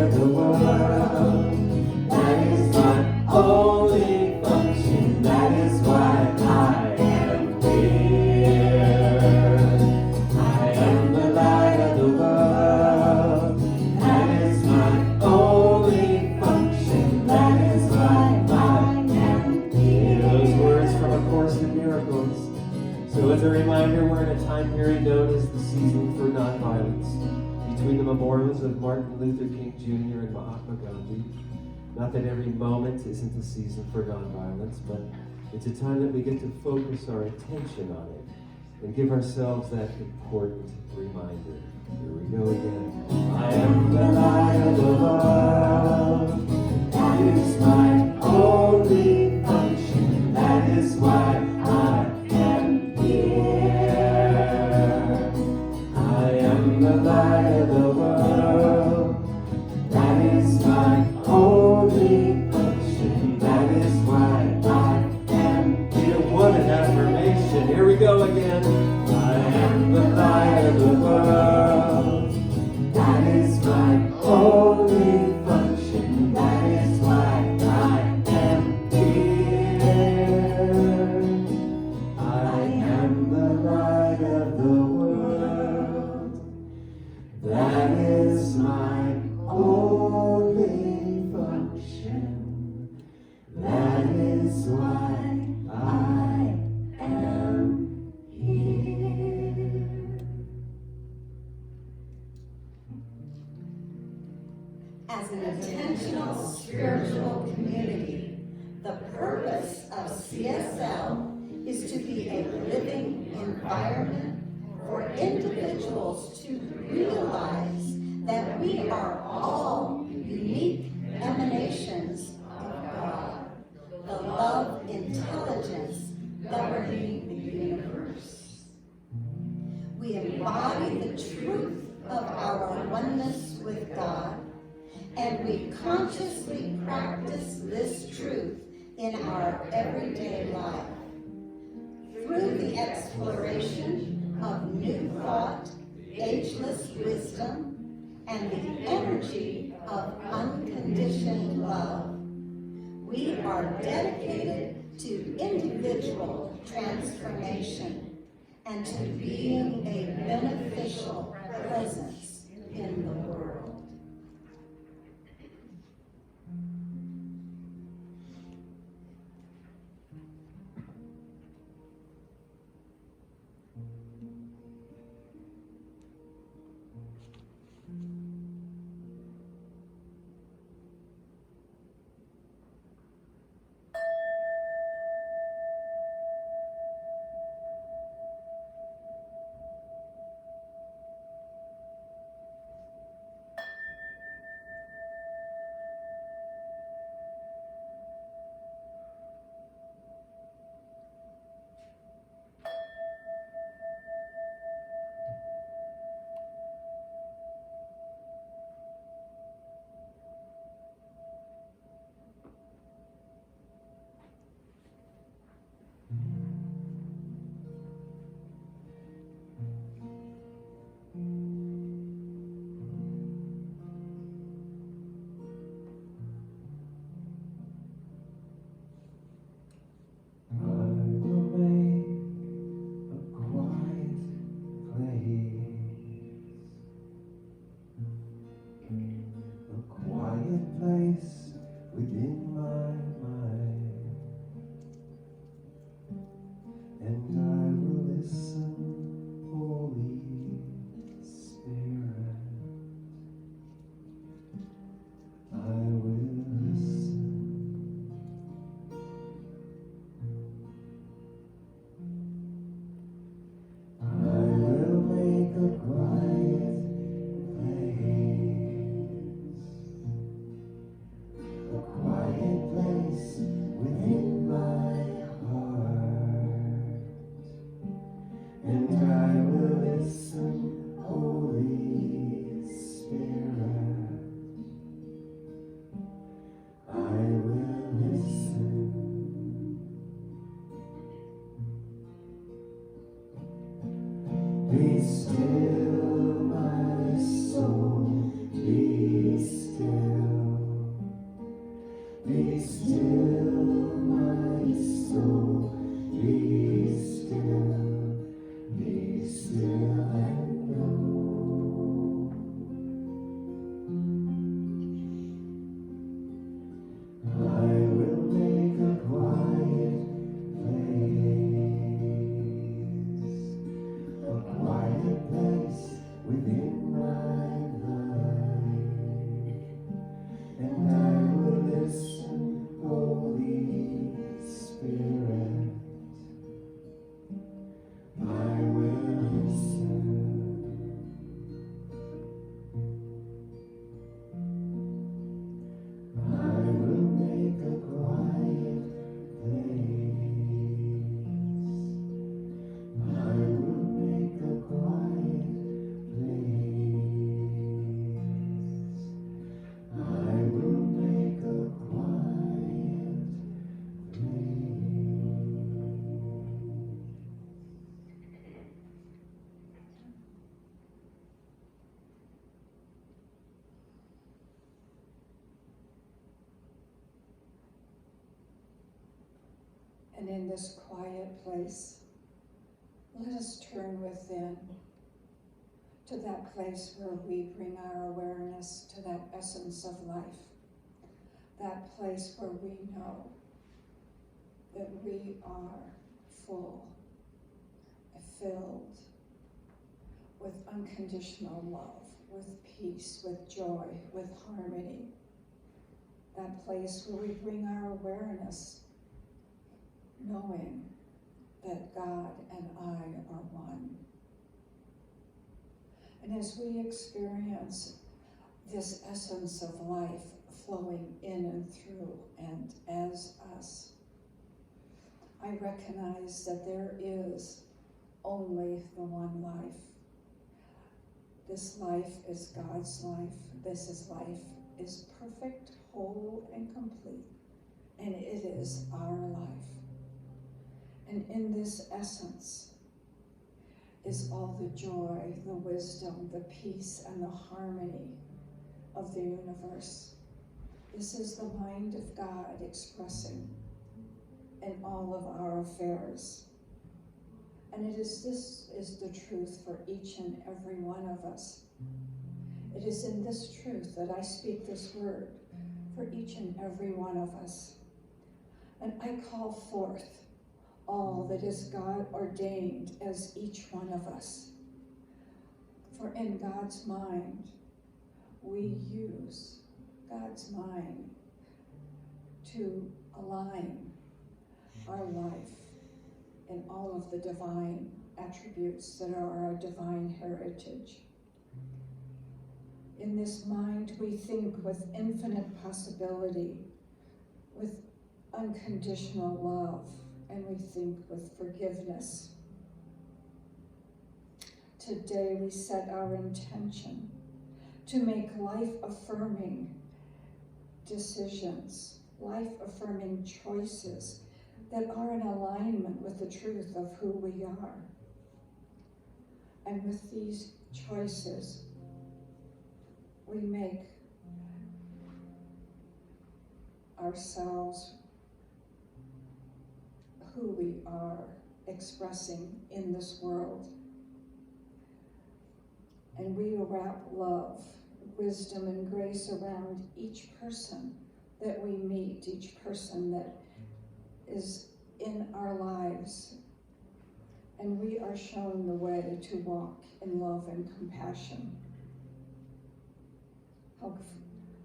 of the world. That is my only function. That is why I am here. I am the light of the world. That is my only function. That is why I am here. Those words from A Course in Miracles. So as a reminder, we're in a time period known as the season for nonviolence, between the memorials of Martin Luther King Jr. and Mahatma Gandhi. Not that every moment isn't a season for nonviolence, but it's a time that we get to focus our attention on it and give ourselves that important reminder. Here we go again. I am the light of the world. That is my only function. That is why I am here. I am the light of the world. That is my only function. That is why I am here. What an affirmation. Here we go again. I am the light of the world. That is my only function. That is why I am here. I am the light of the world. That is my only function. That is why I am here. As an intentional spiritual community, the purpose of CSL is to be a living environment for individuals to realize that we are all unique emanations of God, the love intelligence governing the universe. We embody the truth of our oneness with God, and we consciously practice this truth in our everyday life. Through the exploration of new thought, ageless wisdom, and the energy of unconditioned love, we are dedicated to individual transformation and to being a beneficial presence in the world. And in this quiet place, let us turn within to that place where we bring our awareness to that essence of life, that place where we know that we are full, filled with unconditional love, with peace, with joy, with harmony. That place where we bring our awareness, knowing that God and I are one. And as we experience this essence of life flowing in and through and as us, I recognize that there is only the one life. This life is God's life. Life is perfect, whole, and complete. And it is our life. And in this essence is all the joy, the wisdom, the peace, and the harmony of the universe. This is the mind of God expressing in all of our affairs. And this is the truth for each and every one of us. It is in this truth that I speak this word for each and every one of us. And I call forth all that is God ordained as each one of us. For in God's mind, we use God's mind to align our life in all of the divine attributes that are our divine heritage. In this mind, we think with infinite possibility, with unconditional love, and we think with forgiveness. Today, we set our intention to make life-affirming decisions, life-affirming choices that are in alignment with the truth of who we are. And with these choices, we make ourselves who we are expressing in this world. And we wrap love, wisdom, and grace around each person that we meet, each person that is in our lives. And we are shown the way to walk in love and compassion. How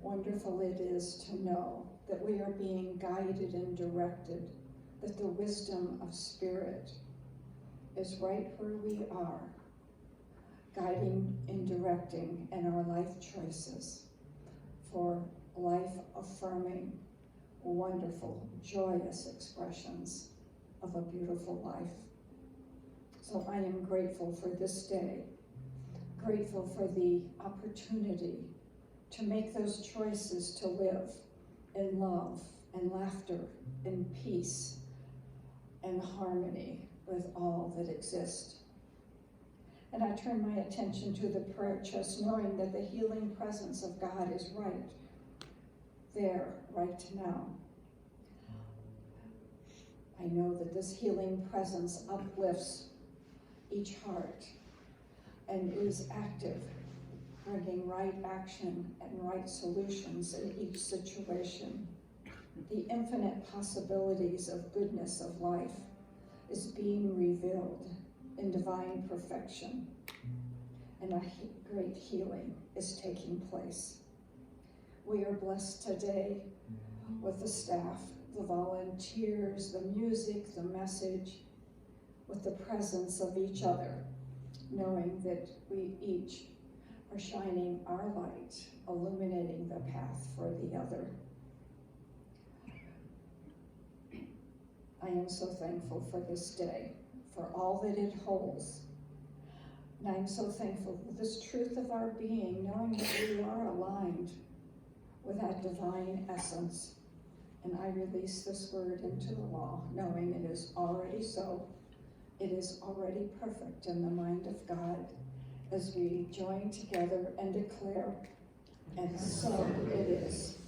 wonderful it is to know that we are being guided and directed, that the wisdom of Spirit is right where we are, guiding and directing in our life choices for life-affirming, wonderful, joyous expressions of a beautiful life. So I am grateful for this day, grateful for the opportunity to make those choices to live in love and laughter and peace and harmony with all that exists. And I turn my attention to the prayer chest, knowing that the healing presence of God is right there, right now. I know that this healing presence uplifts each heart and is active, bringing right action and right solutions in each situation. The infinite possibilities of goodness of life is being revealed in divine perfection, and a great healing is taking place. We are blessed today with the staff, the volunteers, the music, the message, with the presence of each other, knowing that we each are shining our light, illuminating the path for the other. I am so thankful for this day, for all that it holds. And I'm so thankful for this truth of our being, knowing that we are aligned with that divine essence. And I release this word into the law, knowing it is already so. It is already perfect in the mind of God, as we join together and declare, and so it is.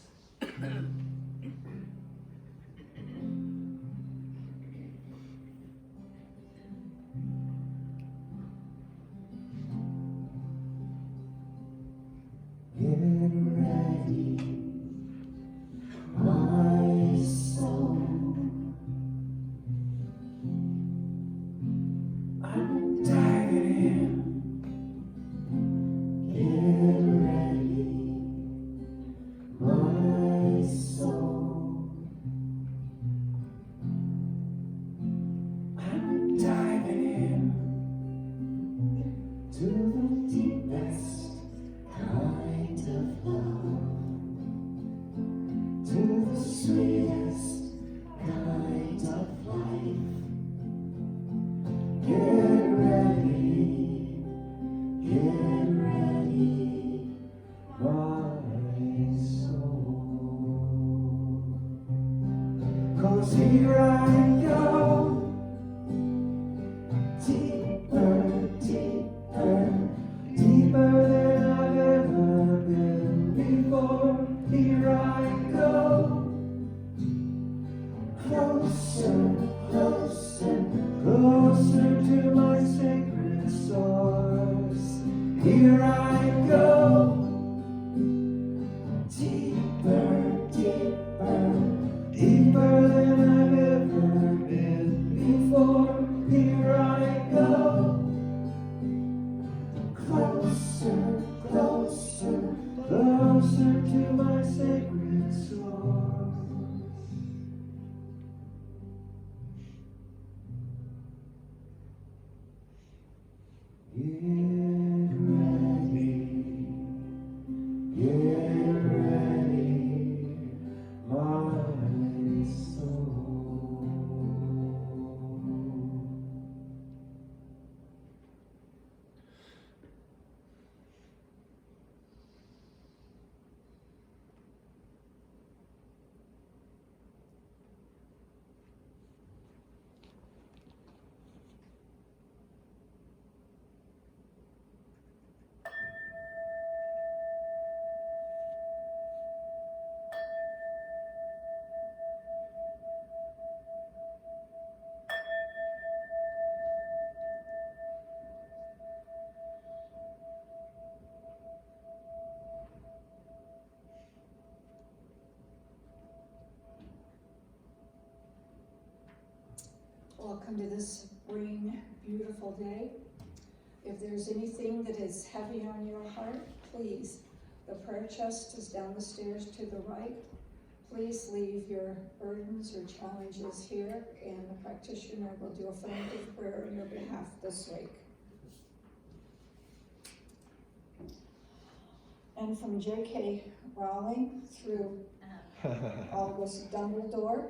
here I go. Deeper, deeper, deeper than I've ever been before. Here I go. Closer, closer, closer to my sacred source. Here I go. Deeper, deeper, deeper than I've ever been before. Here I go. Closer, closer, closer to my sacred source. Get ready, my soul. Welcome to this spring, beautiful day. If there's anything that is heavy on your heart, please, the prayer chest is down the stairs to the right. Please leave your burdens or challenges here, and the practitioner will do a affirmative prayer on your behalf this week. And from J.K. Rowling through Albus Dumbledore,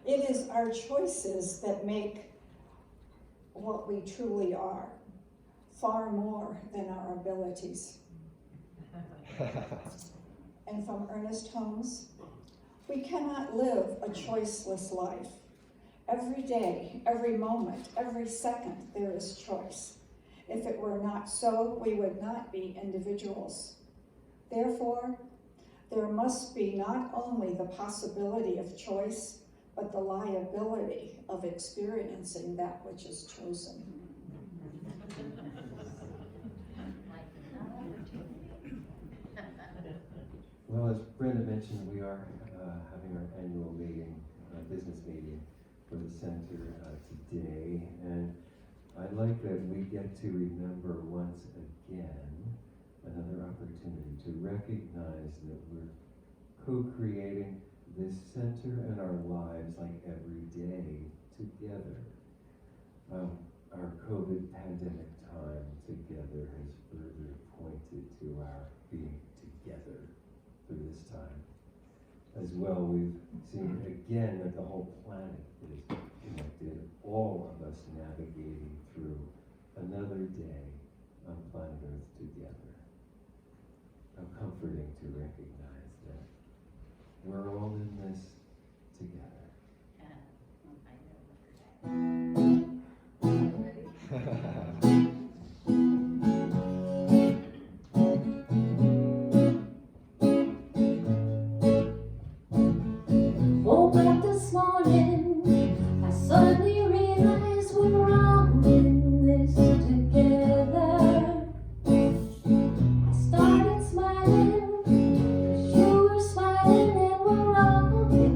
it is our choices that make what we truly are, far more than our abilities. And from Ernest Holmes, we cannot live a choiceless life. Every day, every moment, every second, there is choice. If it were not so, we would not be individuals. Therefore, there must be not only the possibility of choice, but the liability of experiencing that which is chosen. Well, as Brenda mentioned, we are having our annual meeting, business meeting for the center today, and I'd like that we get to remember once again another opportunity to recognize that we're co-creating this center and our lives like every day together. Our COVID pandemic time together has further pointed to our being together for this time. As well, we've seen again that the whole planet is connected, all of us navigating through another day on planet Earth together. How comforting to recognize that we're all in this together. Woke up this morning, I suddenly realized we're all in this together. I started smiling, 'cause you were smiling, and we're all in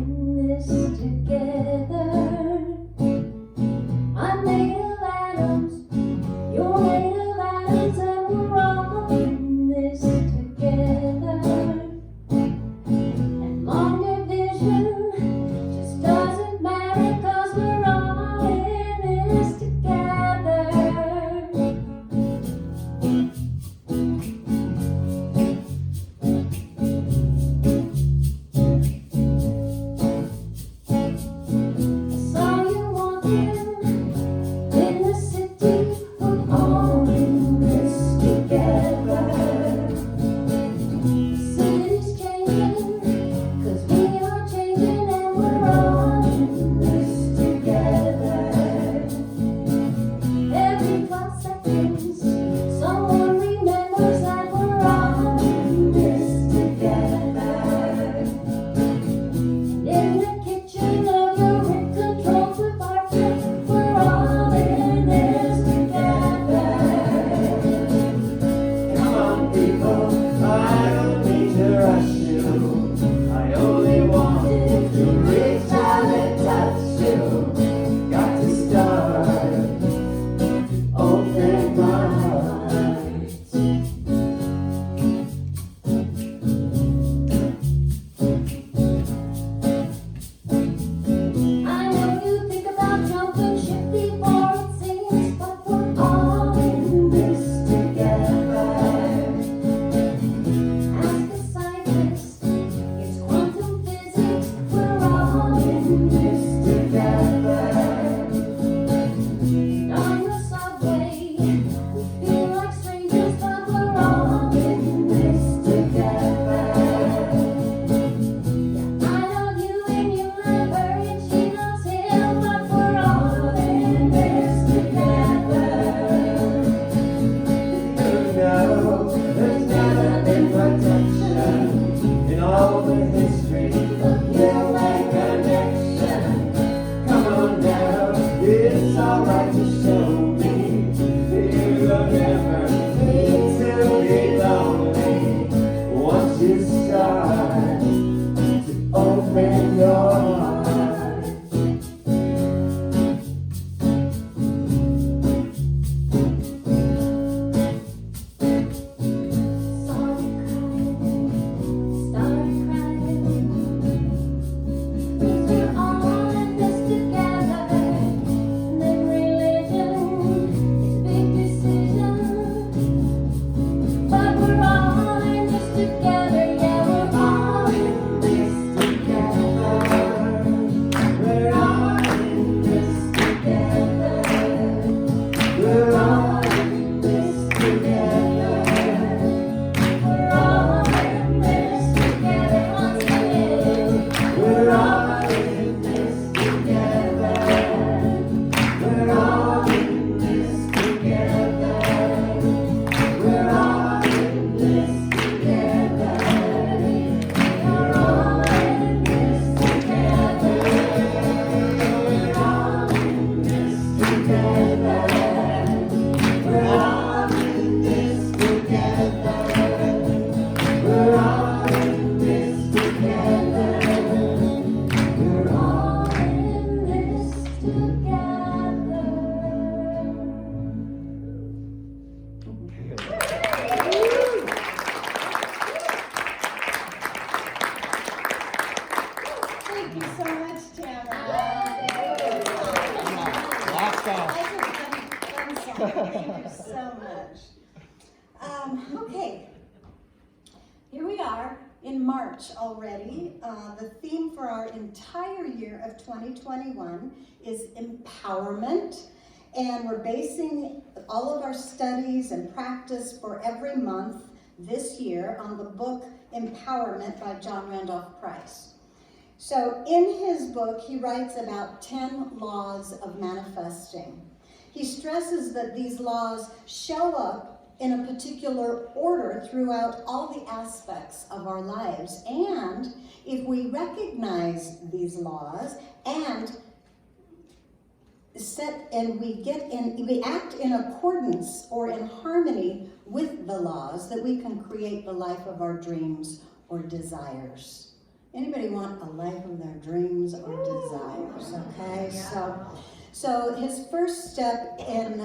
judge. Okay, here we are in March already. The theme for our entire year of 2021 is empowerment, and we're basing all of our studies and practice for every month this year on the book Empowerment by John Randolph Price. So in his book, he writes about 10 laws of manifesting. He stresses that these laws show up in a particular order throughout all the aspects of our lives. And if we recognize these laws and we act in accordance or in harmony with the laws, that we can create the life of our dreams or desires. Anybody want a life of their dreams or desires? Okay, so his first step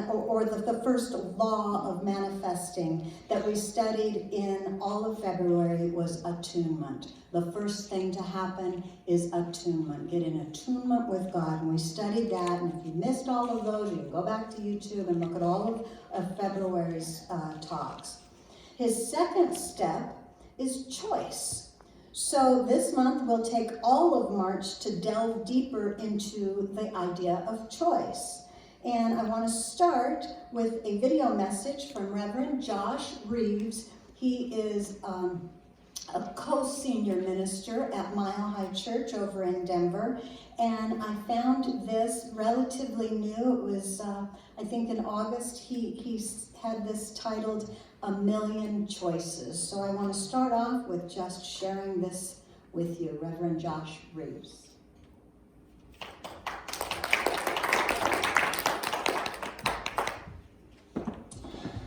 or the first law of manifesting that we studied in all of February was attunement. The first thing to happen is attunement. Get in attunement with God. And we studied that. And if you missed all of those, you can go back to YouTube and look at all of February's talks. His second step is choice. So this month we'll take all of March to delve deeper into the idea of choice. And I want to start with a video message from Reverend Josh Reeves. He is a co-senior minister at Mile High Church over in Denver. And I found this relatively new. It was, I think in August, he had this titled A Million Choices. So I want to start off with just sharing this with you, Reverend Josh Reeves.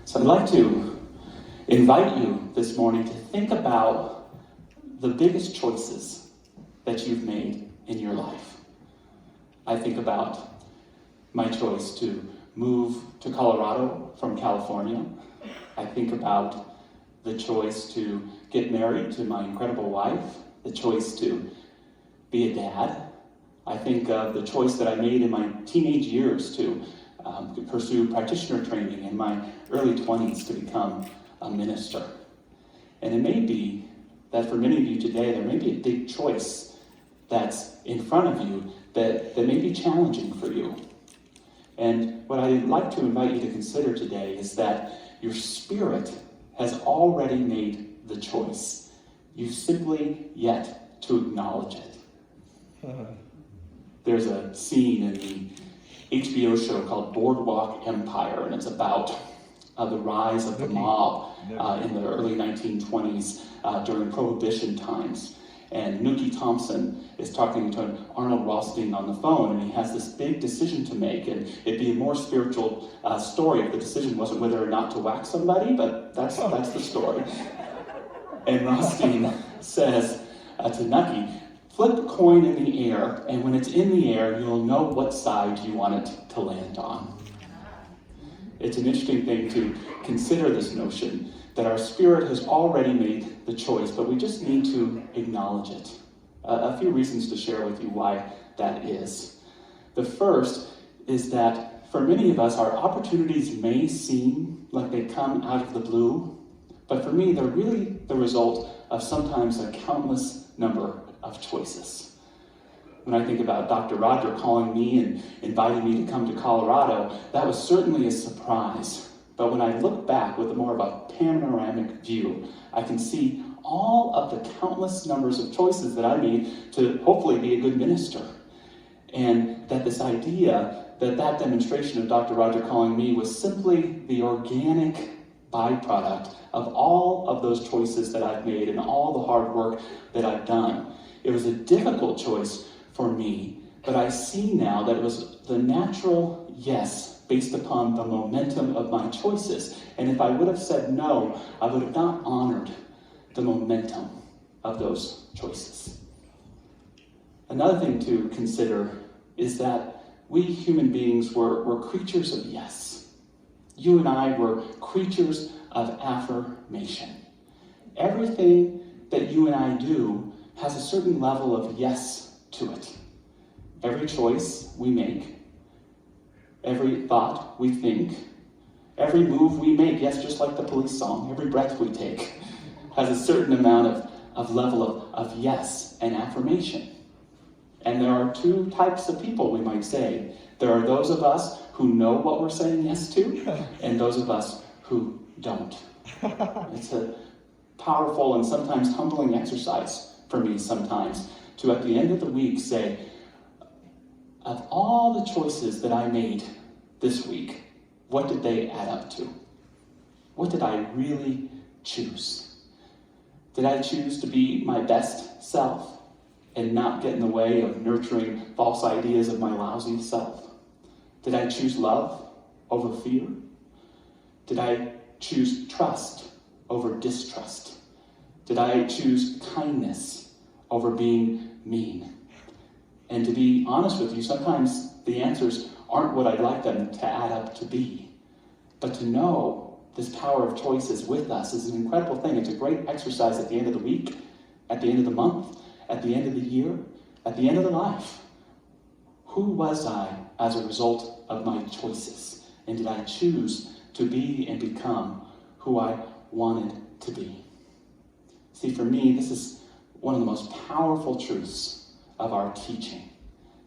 So I'd like to invite you this morning to think about the biggest choices that you've made in your life. I think about my choice to move to Colorado from California. I think about the choice to get married to my incredible wife, the choice to be a dad. I think of the choice that I made in my teenage years to pursue practitioner training in my early 20s to become a minister. And it may be that for many of you today, there may be a big choice that's in front of you that may be challenging for you. And what I'd like to invite you to consider today is that your spirit has already made the choice. You've simply yet to acknowledge it. There's a scene in the HBO show called Boardwalk Empire, and it's about the rise of the mob in the early 1920s during Prohibition times. And Nookie Thompson is talking to Arnold Rothstein on the phone, and he has this big decision to make. And it'd be a more spiritual story if the decision wasn't whether or not to whack somebody, but that's the story. And Rothstein says to Nookie, flip a coin in the air, and when it's in the air, you'll know what side you want it to land on. It's an interesting thing to consider this notion that our spirit has already made the choice, but we just need to acknowledge it. A few reasons to share with you why that is. The first is that for many of us, our opportunities may seem like they come out of the blue, but for me, they're really the result of sometimes a countless number of choices. When I think about Dr. Roger calling me and inviting me to come to Colorado, that was certainly a surprise. But when I look back with more of a panoramic view, I can see all of the countless numbers of choices that I made to hopefully be a good minister. And that this idea that demonstration of Dr. Roger calling me was simply the organic byproduct of all of those choices that I've made and all the hard work that I've done. It was a difficult choice for me, but I see now that it was the natural yes based upon the momentum of my choices. And if I would have said no, I would have not honored the momentum of those choices. Another thing to consider is that we human beings were creatures of yes. You and I were creatures of affirmation. Everything that you and I do has a certain level of yes to it. Every choice we make, every thought we think, Every move we make, yes, just like the police song, every breath we take has a certain amount of level of yes and affirmation. And there are two types of people, we might say. There are those of us who know what we're saying yes to, and those of us who don't. It's a powerful and sometimes humbling exercise for me sometimes to, at the end of the week, say, of all the choices that I made this week, what did they add up to? What did I really choose? Did I choose to be my best self and not get in the way of nurturing false ideas of my lousy self? Did I choose love over fear? Did I choose trust over distrust? Did I choose kindness over being mean? And to be honest with you, sometimes the answers aren't what I'd like them to add up to be. But to know this power of choice is with us is an incredible thing. It's a great exercise at the end of the week, at the end of the month, at the end of the year, at the end of the life. Who was I as a result of my choices? And did I choose to be and become who I wanted to be? See, for me, this is one of the most powerful truths of our teaching,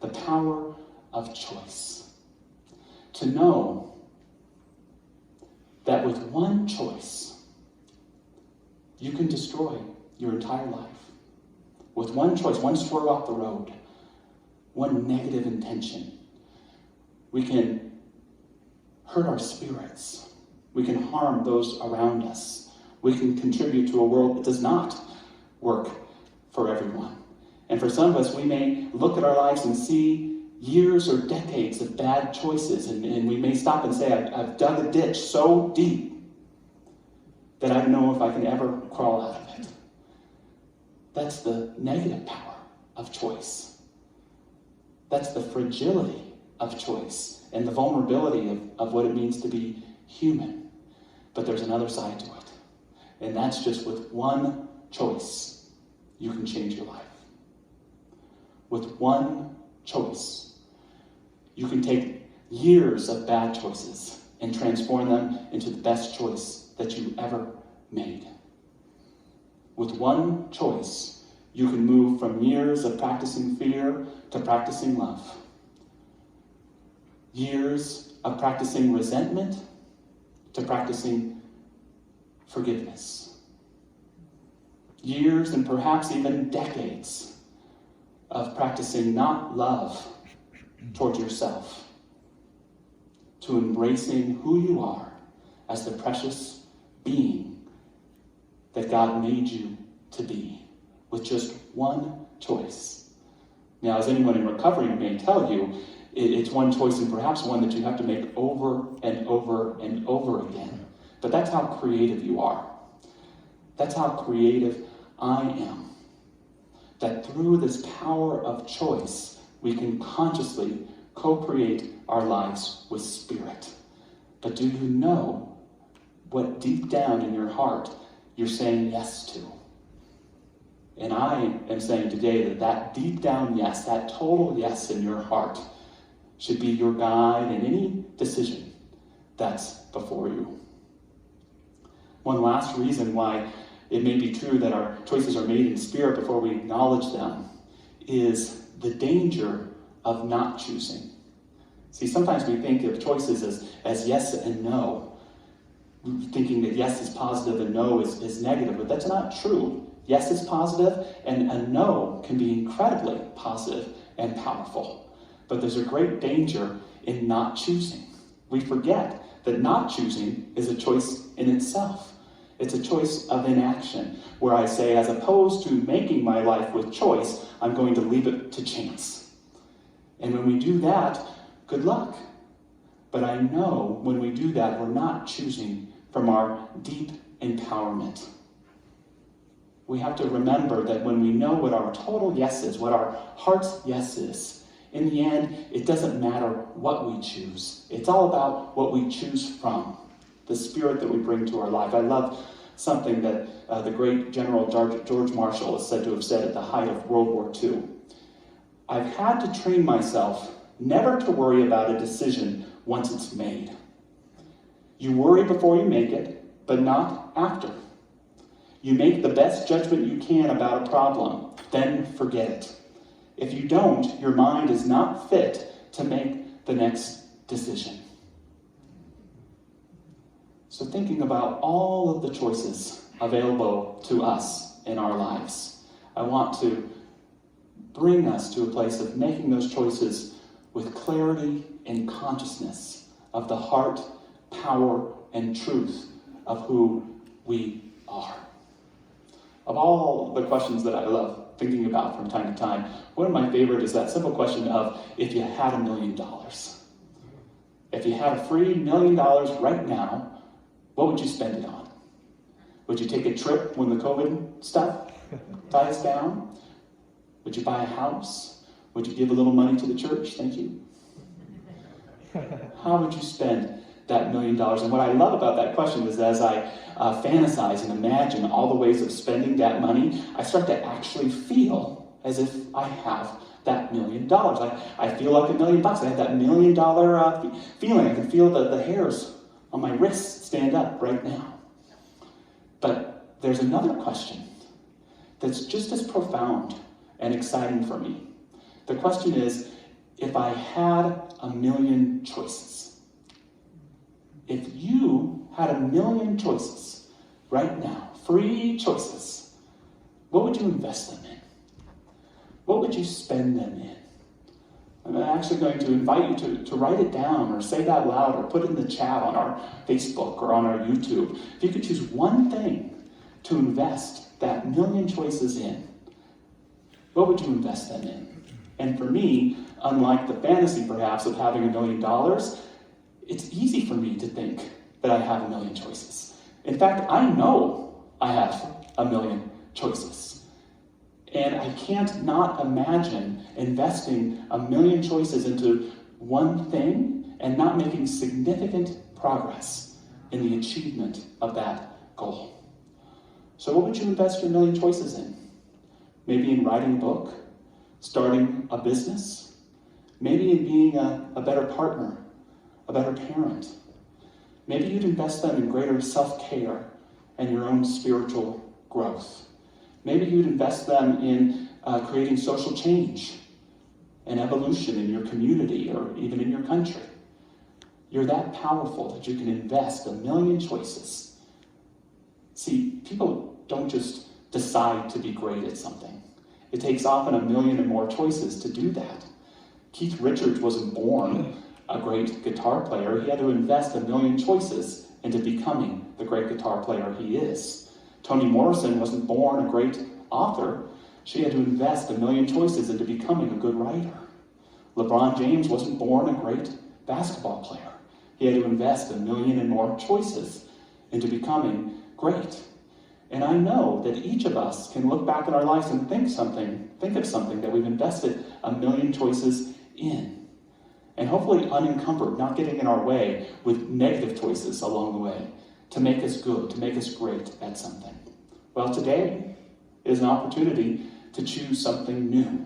the power of choice. To know that with one choice, you can destroy your entire life. With one choice, one swerve off the road, one negative intention, we can hurt our spirits. We can harm those around us. We can contribute to a world that does not work for everyone. And for some of us, we may look at our lives and see years or decades of bad choices, and we may stop and say, I've dug a ditch so deep that I don't know if I can ever crawl out of it. That's the negative power of choice. That's the fragility of choice and the vulnerability of what it means to be human. But there's another side to it. And that's just with one choice, you can change your life. With one choice, you can take years of bad choices and transform them into the best choice that you ever made. With one choice, you can move from years of practicing fear to practicing love. Years of practicing resentment to practicing forgiveness. Years and perhaps even decades of practicing not love toward yourself, to embracing who you are as the precious being that God made you to be, with just one choice. Now, as anyone in recovery may tell you, it's one choice and perhaps one that you have to make over and over and over again. But that's how creative you are. That's how creative I am. That through this power of choice, we can consciously co-create our lives with Spirit. But do you know what deep down in your heart you're saying yes to? And I am saying today that deep down yes, that total yes in your heart, should be your guide in any decision that's before you. One last reason why it may be true that our choices are made in spirit before we acknowledge them is the danger of not choosing. See, sometimes we think of choices as yes and no, thinking that yes is positive and no is negative, but that's not true. Yes is positive, and a no can be incredibly positive and powerful. But there's a great danger in not choosing. We forget that not choosing is a choice in itself. It's a choice of inaction, where I say, as opposed to making my life with choice, I'm going to leave it to chance. And when we do that, good luck. But I know when we do that, we're not choosing from our deep empowerment. We have to remember that when we know what our total yes is, what our heart's yes is, in the end, it doesn't matter what we choose. It's all about what we choose from, the spirit that we bring to our life. I love something that the great General George Marshall is said to have said at the height of World War II. I've had to train myself never to worry about a decision once it's made. You worry before you make it, but not after. You make the best judgment you can about a problem, then forget it. If you don't, your mind is not fit to make the next decision. So thinking about all of the choices available to us in our lives, I want to bring us to a place of making those choices with clarity and consciousness of the heart, power, and truth of who we are. Of all the questions that I love thinking about from time to time, one of my favorite is that simple question of, if you had $1 million. If you had a free $1 million right now, what would you spend it on? Would you take a trip when the COVID stuff dies down? Would you buy a house? Would you give a little money to the church? Thank you. How would you spend that $1 million? And what I love about that question is, as I fantasize and imagine all the ways of spending that money, I start to actually feel as if I have that $1 million. I feel like $1 million. I have that $1 million feeling. I can feel the hairs on my wrists stand up right now. But there's another question that's just as profound and exciting for me. The question is, if I had 1 million choices, if you had 1 million choices right now, free choices, what would you invest them in? What would you spend them in? I'm actually going to invite you to write it down or say it out loud or put it in the chat on our Facebook or on our YouTube. If you could choose one thing to invest that 1 million choices in, what would you invest them in? And for me, unlike the fantasy perhaps of having $1 million, it's easy for me to think that I have 1 million choices. In fact, I know I have 1 million choices. And I can't not imagine investing 1 million choices into one thing and not making significant progress in the achievement of that goal. So what would you invest your 1 million choices in? Maybe in writing a book, starting a business, maybe in being a better partner, a better parent. Maybe you'd invest them in greater self-care and your own spiritual growth. Maybe you'd invest them in creating social change and evolution in your community or even in your country. You're that powerful that you can invest 1 million choices. See, people don't just decide to be great at something. It takes often 1 million and more choices to do that. Keith Richards wasn't born a great guitar player. He had to invest 1 million choices into becoming the great guitar player he is. Toni Morrison wasn't born a great author. She had to invest 1 million choices into becoming a good writer. LeBron James wasn't born a great basketball player. He had to invest 1 million and more choices into becoming great. And I know that each of us can look back at our lives and think of something that we've invested 1 million choices in. And hopefully unencumbered, not getting in our way with negative choices along the way to make us good, to make us great at something. Well, today is an opportunity to choose something new,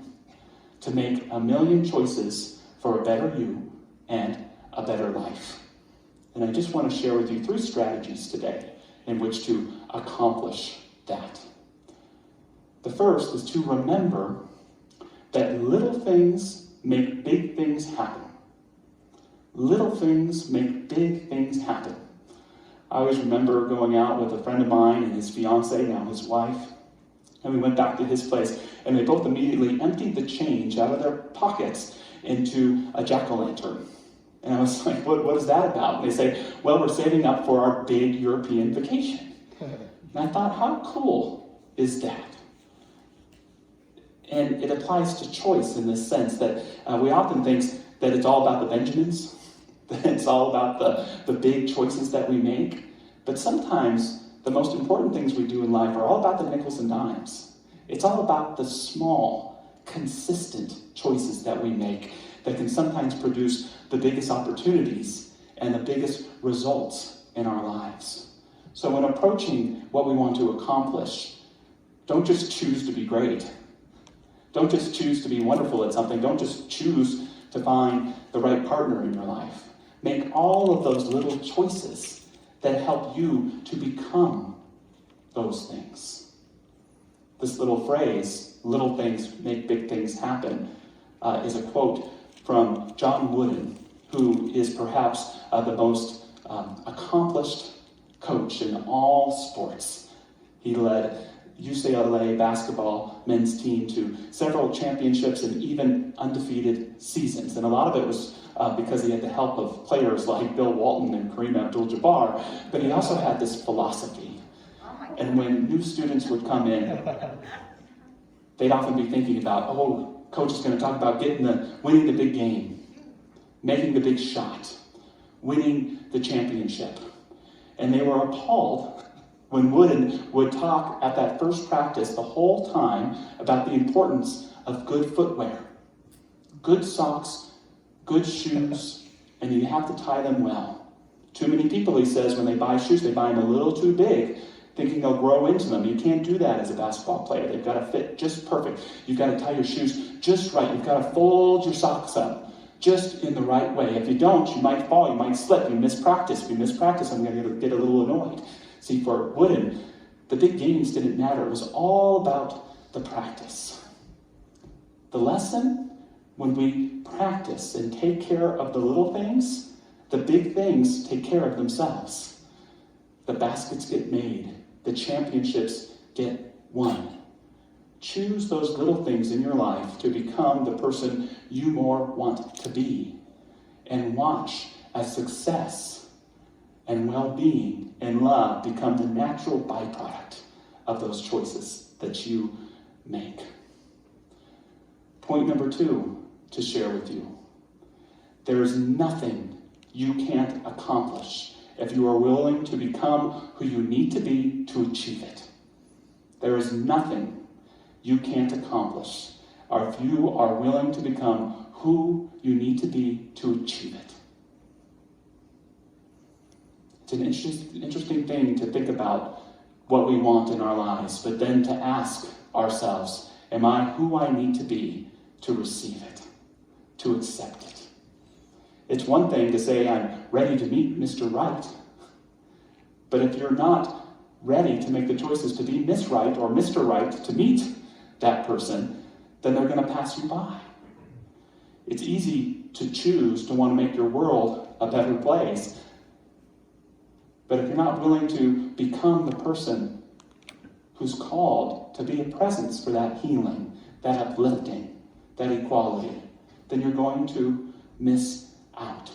to make 1 million choices for a better you and a better life. And I just want to share with you 3 strategies today in which to accomplish that. The first is to remember that little things make big things happen. Little things make big things happen. I always remember going out with a friend of mine and his fiancée, now his wife, and we went back to his place, and they both immediately emptied the change out of their pockets into a jack-o'-lantern. And I was like, what is that about? And they say, well, we're saving up for our big European vacation. And I thought, how cool is that? And it applies to choice in this sense that we often think that it's all about the Benjamins, that it's all about the big choices that we make. But sometimes the most important things we do in life are all about the nickels and dimes. It's all about the small, consistent choices that we make that can sometimes produce the biggest opportunities and the biggest results in our lives. So when approaching what we want to accomplish, don't just choose to be great. Don't just choose to be wonderful at something. Don't just choose to find the right partner in your life. Make all of those little choices that help you to become those things. This little phrase, little things make big things happen, is a quote from John Wooden, who is perhaps the most accomplished coach in all sports. He led UCLA basketball men's team to several championships and even undefeated seasons. And a lot of it was because he had the help of players like Bill Walton and Kareem Abdul-Jabbar, but he also had this philosophy. And when new students would come in, they'd often be thinking about, oh, coach is going to talk about winning the big game, making the big shot, winning the championship. And they were appalled when Wooden would talk at that first practice the whole time about the importance of good footwear, good socks, good shoes, and you have to tie them well. Too many people, he says, when they buy shoes, they buy them a little too big, thinking they'll grow into them. You can't do that as a basketball player. They've got to fit just perfect. You've got to tie your shoes just right. You've got to fold your socks up just in the right way. If you don't, you might fall, you might slip, you miss practice. If you miss practice, I'm going to get a little annoyed. See, for Wooden, the big games didn't matter. It was all about the practice. The lesson, when we practice and take care of the little things, the big things take care of themselves. The baskets get made. The championships get won. Choose those little things in your life to become the person you more want to be. And watch as success and well-being and love become the natural byproduct of those choices that you make. Point number 2 to share with you. There is nothing you can't accomplish if you are willing to become who you need to be to achieve it. There is nothing you can't accomplish if you are willing to become who you need to be to achieve it. It's an interesting thing to think about what we want in our lives, but then to ask ourselves, am I who I need to be to receive it, to accept it? It's one thing to say I'm ready to meet Mr. Right, but if you're not ready to make the choices to be Miss Right or Mr. Right to meet that person, then they're going to pass you by. It's easy to choose to want to make your world a better place, but if you're not willing to become the person who's called to be a presence for that healing, that uplifting, that equality, then you're going to miss out.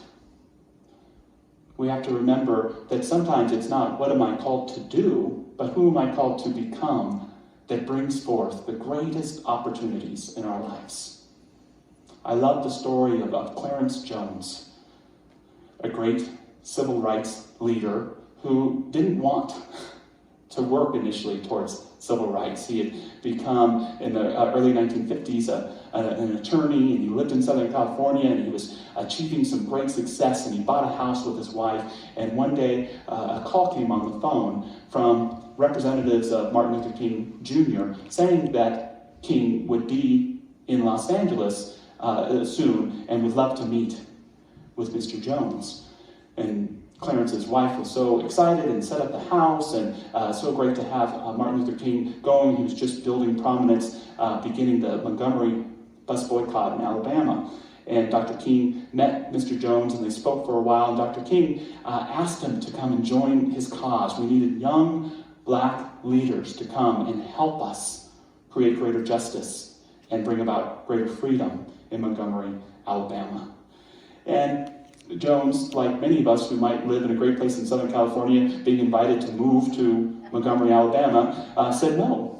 We have to remember that sometimes it's not what am I called to do, but who am I called to become that brings forth the greatest opportunities in our lives. I love the story of Clarence Jones, a great civil rights leader who didn't want to work initially towards civil rights. He had become, in the early 1950s, an attorney, and he lived in Southern California, and he was achieving some great success, and he bought a house with his wife, and one day a call came on the phone from representatives of Martin Luther King Jr. saying that King would be in Los Angeles soon and would love to meet with Mr. Jones. And Clarence's wife was so excited and set up the house, and so great to have Martin Luther King going. He was just building prominence, beginning the Montgomery bus boycott in Alabama. And Dr. King met Mr. Jones, and they spoke for a while, and Dr. King asked him to come and join his cause. We needed young black leaders to come and help us create greater justice and bring about greater freedom in Montgomery, Alabama. And Jones, like many of us who might live in a great place in Southern California, being invited to move to Montgomery, Alabama, said no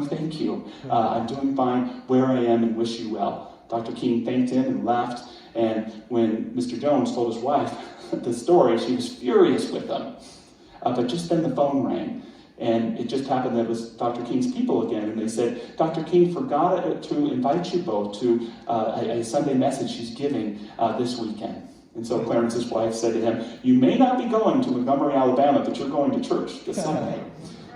thank you. I'm doing fine where I am and wish you well. Dr. King thanked him and left, and when Mr. Jones told his wife the story, she was furious with him. But just then the phone rang, and it just happened that it was Dr. King's people again, and they said, Dr. King forgot to invite you both to a Sunday message she's giving this weekend. And so Clarence's wife said to him, you may not be going to Montgomery, Alabama, but you're going to church this Sunday.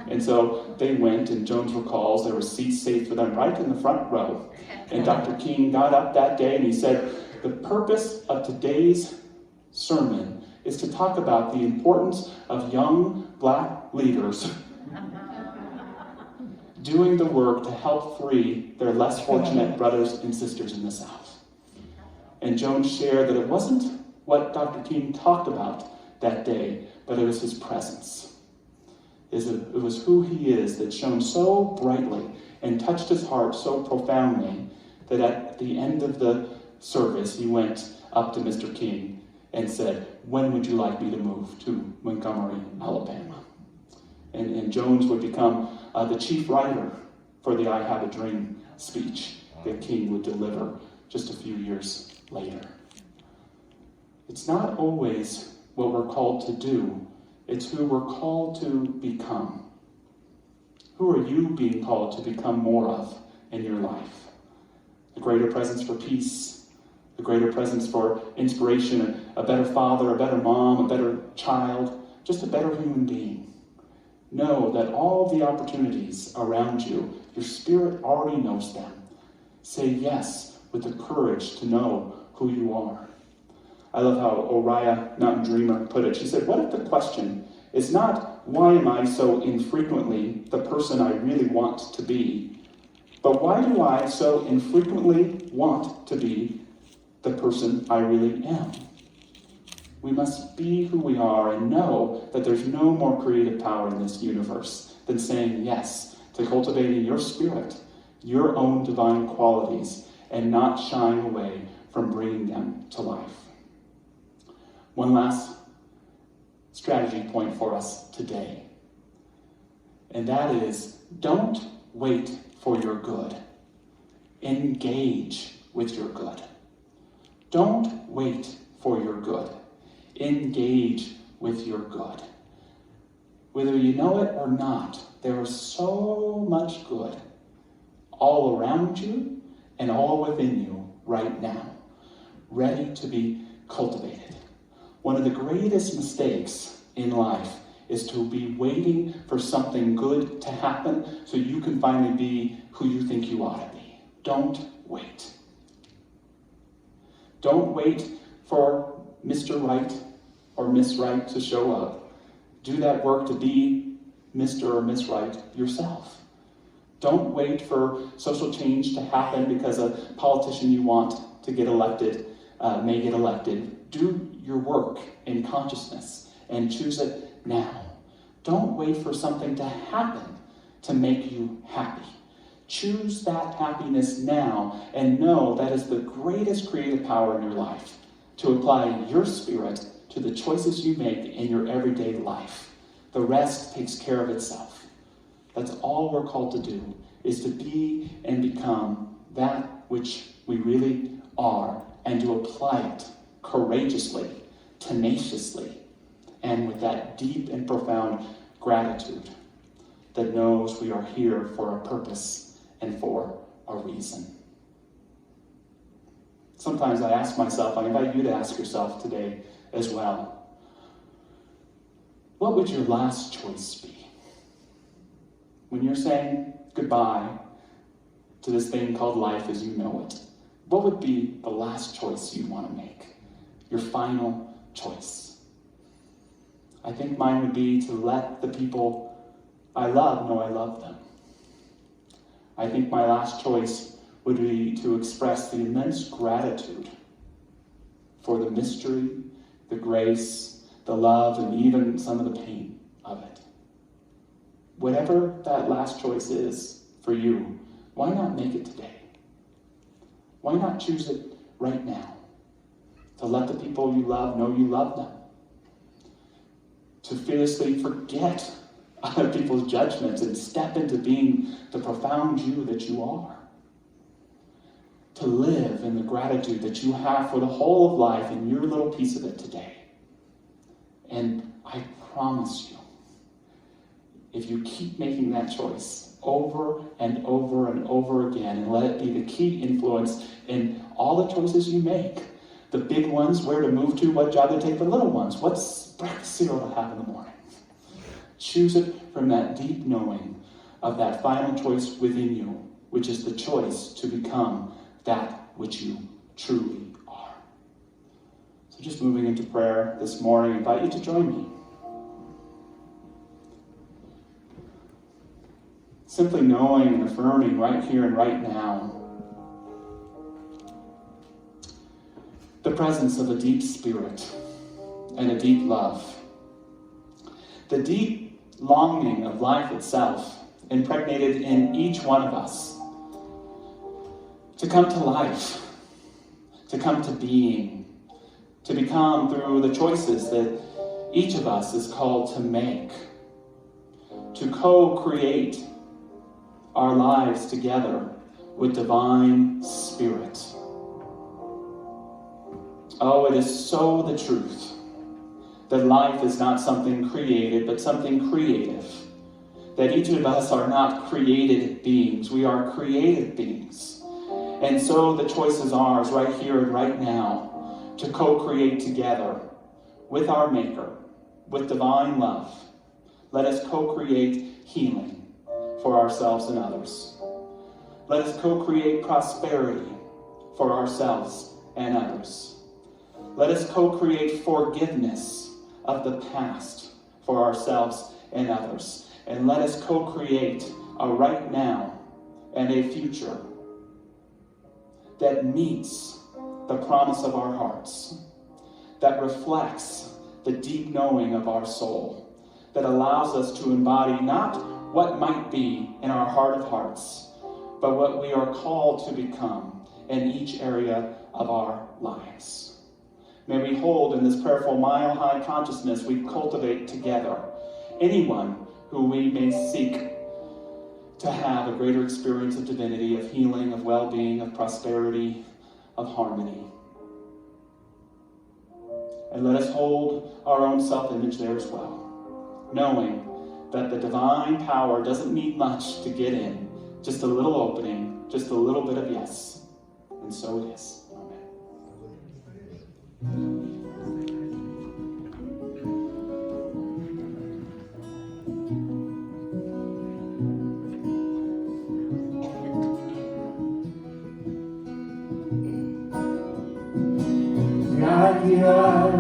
And so they went, and Jones recalls there were seats saved for them right in the front row. And Dr. King got up that day and he said, the purpose of today's sermon is to talk about the importance of young Black leaders doing the work to help free their less fortunate brothers and sisters in the South. And Joan shared that it wasn't what Dr. King talked about that day, but it was his presence. It was who he is that shone so brightly and touched his heart so profoundly that at the end of the service, he went up to Mr. King and said, "When would you like me to move to Montgomery, Alabama?" And Jones would become the chief writer for the I Have a Dream speech that King would deliver just a few years later. It's not always what we're called to do, it's who we're called to become. Who are you being called to become more of in your life? A greater presence for peace, a greater presence for inspiration, a better father, a better mom, a better child, just a better human being. Know that all the opportunities around you, your spirit already knows them. Say yes with the courage to know who you are. I love how Oriah Mountain Dreamer put it. She said, what if the question is not, why am I so infrequently the person I really want to be, but why do I so infrequently want to be the person I really am? We must be who we are and know that there's no more creative power in this universe than saying yes to cultivating your spirit, your own divine qualities, and not shying away from bringing them to life. One last strategy point for us today, and that is, don't wait for your good. Engage with your good. Don't wait for your good. Engage with your good. Whether you know it or not, there is so much good all around you and all within you right now, ready to be cultivated. One of the greatest mistakes in life is to be waiting for something good to happen so you can finally be who you think you ought to be. Don't wait. Don't wait for Mr. Right or Miss Right to show up. Do that work to be Mr. or Miss Right yourself. Don't wait for social change to happen because a politician you want to get elected may get elected. Do your work in consciousness and choose it now. Don't wait for something to happen to make you happy. Choose that happiness now and know that is the greatest creative power in your life, to apply your spirit to the choices you make in your everyday life. The rest takes care of itself. That's all we're called to do, is to be and become that which we really are, and to apply it courageously, tenaciously, and with that deep and profound gratitude that knows we are here for a purpose and for a reason. Sometimes I ask myself, I invite you to ask yourself today as well, what would your last choice be? When you're saying goodbye to this thing called life as you know it, what would be the last choice you'd want to make? Your final choice? I think mine would be to let the people I love know I love them. I think my last choice would be to express the immense gratitude for the mystery, the grace, the love, and even some of the pain of it. Whatever that last choice is for you, why not make it today? Why not choose it right now? To let the people you love know you love them. To fearlessly forget other people's judgments and step into being the profound you that you are. To live in the gratitude that you have for the whole of life and your little piece of it today. And I promise you, if you keep making that choice over and over and over again, and let it be the key influence in all the choices you make, the big ones, where to move to, what job to take, the little ones, what's breakfast cereal to have in the morning. Choose it from that deep knowing of that final choice within you, which is the choice to become that which you truly are. So Just moving into prayer this morning, I invite you to join me. Simply knowing and affirming right here and right now the presence of a deep spirit and a deep love. The deep longing of life itself impregnated in each one of us to come to life, to come to being, to become through the choices that each of us is called to make, to co-create our lives together with divine spirit. Oh, it is so the truth that life is not something created, but something creative. That each of us are not created beings, we are creative beings. And so the choice is ours right here and right now to co-create together with our Maker, with divine love. Let us co-create healing for ourselves and others. Let us co-create prosperity for ourselves and others. Let us co-create forgiveness of the past for ourselves and others. And let us co-create a right now and a future that meets the promise of our hearts, that reflects the deep knowing of our soul, that allows us to embody not what might be in our heart of hearts, but what we are called to become in each area of our lives. May we hold in this prayerful mile-high consciousness we cultivate together anyone who we may seek to have a greater experience of divinity, of healing, of well-being, of prosperity, of harmony. And let us hold our own self-image there as well, knowing that the divine power doesn't need much to get in, just a little opening, just a little bit of yes. And so it is. Amen. God, you are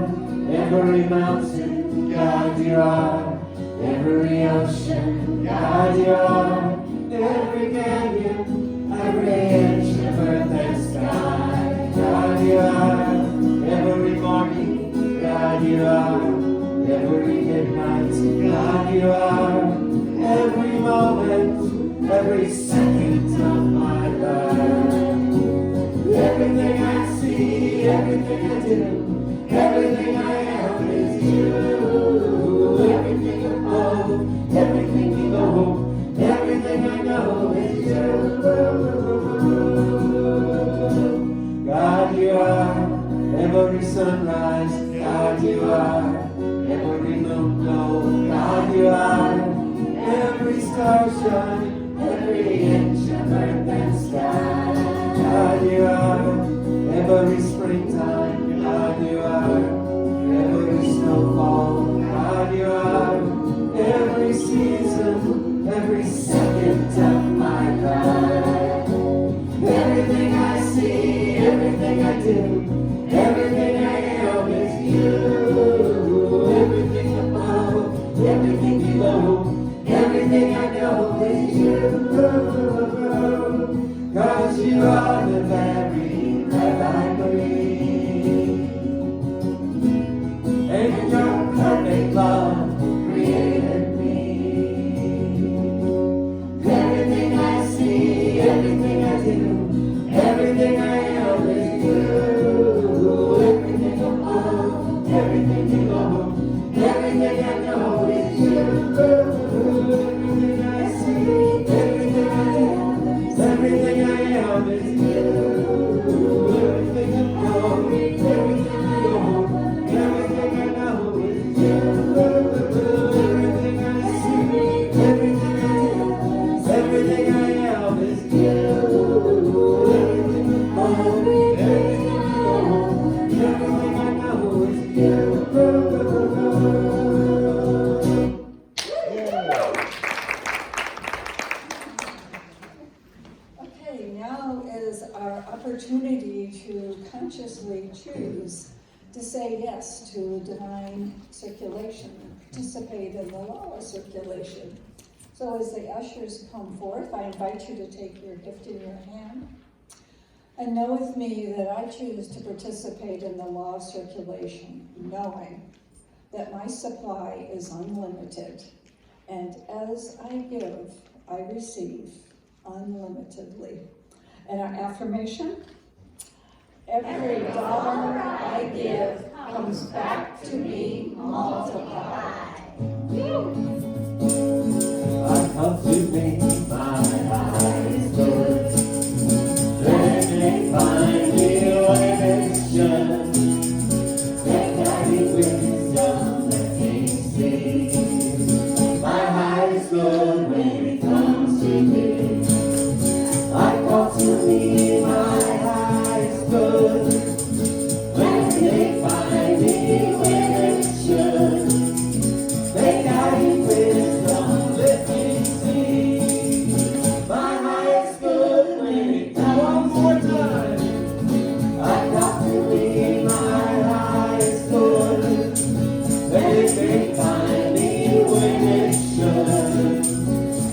every mountain. God, you are every ocean. God, you are every canyon, every inch of earth and sky. God, you are every morning. God, you are every midnight. God, you are every moment, every second of my life. Everything I see, everything I do, everything I am is you. Everything above, everything below, everything I know is you. God, you are every sunrise. God, you are every moon glow. God, you are every star shine, every inch of earth and sky. God, you are every springtime. God, you are every snowfall. God, you are every season, every second of my life. Everything I see, everything I do, everything I am is you. Everything above, everything below, everything I know is you. 'Cause you are the very breath I breathe, and your perfect love created me. Everything I see, everything I do, everything I am is you. Everything above, everything below, everything I know is you. Everything I see, everything I do, everything I am is you. Everything above, everything below, everything I know is you. Everything I see, everything I do, everything I am is you. Everything above, everything below, everything I know is you. Okay, now is our opportunity to consciously choose to say yes to divine circulation, participate in the law of circulation. So as the ushers come forth, I invite you to take your gift in your hand and know with me that I choose to participate in the law of circulation, knowing that my supply is unlimited, and as I give, I receive unlimitedly. And our affirmation: every dollar I give comes back to me multiplied. I come to make my eyes good. Let me find me wisdom. Let guiding wisdom that they see. My eyes good when it comes to me. I come to me my eyes good. Let me find me wisdom. Let guiding wisdom let me see. My highest good when it comes. One more time. I got to be my highest good. Let me find me when it should.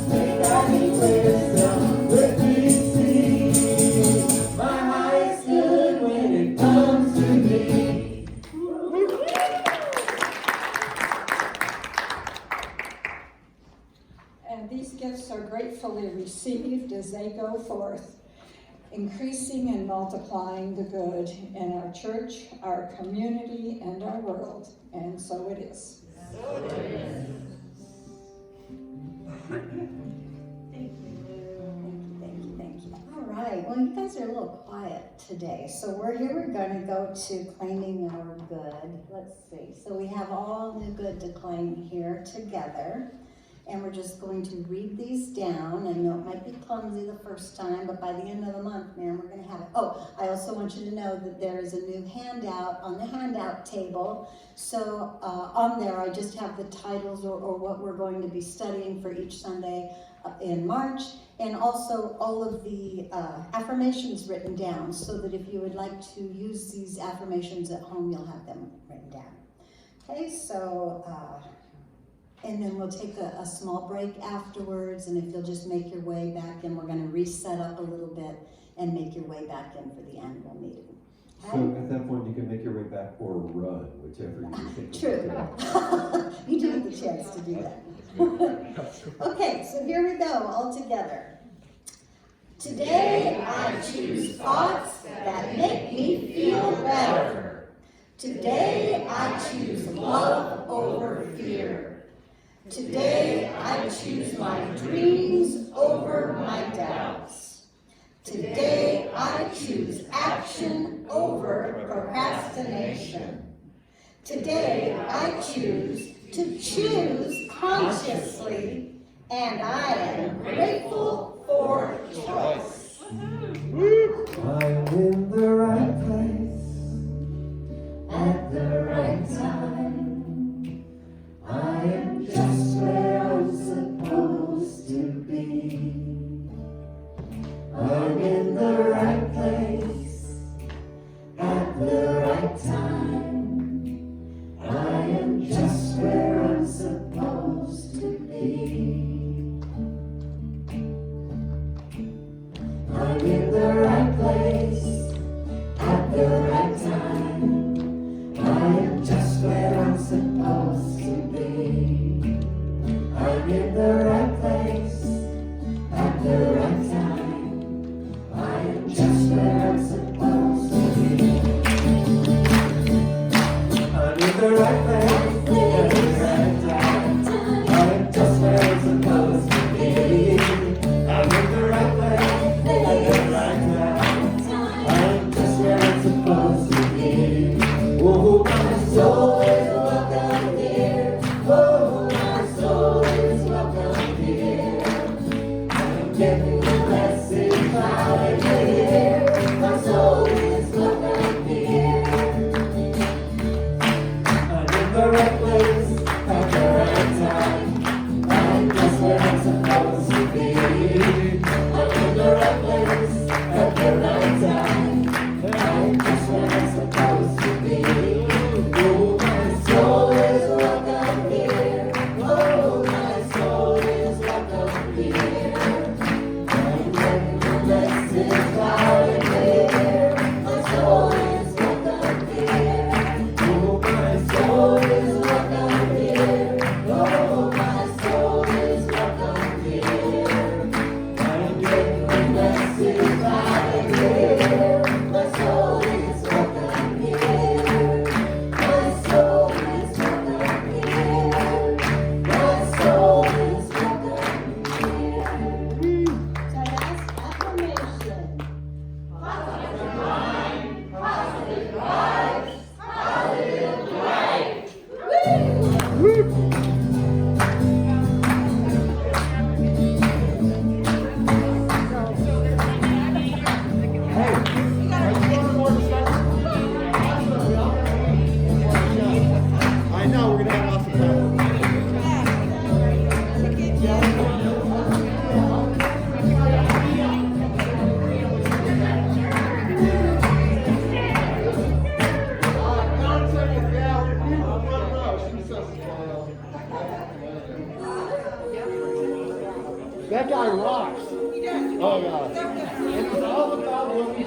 Let guiding wisdom let me see. My highest good when it comes to me. And these gifts are gratefully received as they go forth, increasing and multiplying the good in our church, our community, and our world. And so it is. Thank you. All right, well, you guys are a little quiet today, so we're going to go to claiming our good. Let's see, so we have all the good to claim here together, and we're just going to read these down. I know it might be clumsy the first time, but by the end of the month, man, we're going to have it. Oh, I also want you to know that there is a new handout on the handout table. So on there, I just have the titles or what we're going to be studying for each Sunday in March, and also all of the affirmations written down, so that if you would like to use these affirmations at home, you'll have them written down. Okay, so, and then we'll take a small break afterwards, and if you'll just make your way back in, we're going to reset up a little bit and make your way back in for the annual meeting. So at that point, you can make your way back or run, whichever you think. True. You do have the chance to do that. Okay, so here we go, all together. Today I choose thoughts that make me feel better. Today I choose love over fear. Today I choose my dreams over my doubts. Today I choose action over procrastination. Today I choose to choose consciously, and I am grateful for choice. I'm in the right place At the right time, I am just where I'm supposed to be. I'm in the right place at the right time. I am just where I'm supposed to be. I'm in the right place at the right time. I am just where I'm supposed to be. I'm in the right place at the right time. I am just where I'm supposed to be. I'm in the right place at the right time. I am just where I'm supposed to be. I'm in the right place at the right time. I am just where I'm supposed to be. Oh, my soul is welcome here. Oh, my soul is welcome here. I'm getting the blessings out of here. My soul is welcome here. I'm in the right place at the right time. I'm just where I'm supposed to be. I'm in the right place at the right time. I'm just where I'm supposed to be. That guy rocks. Oh, God. And it's all about what we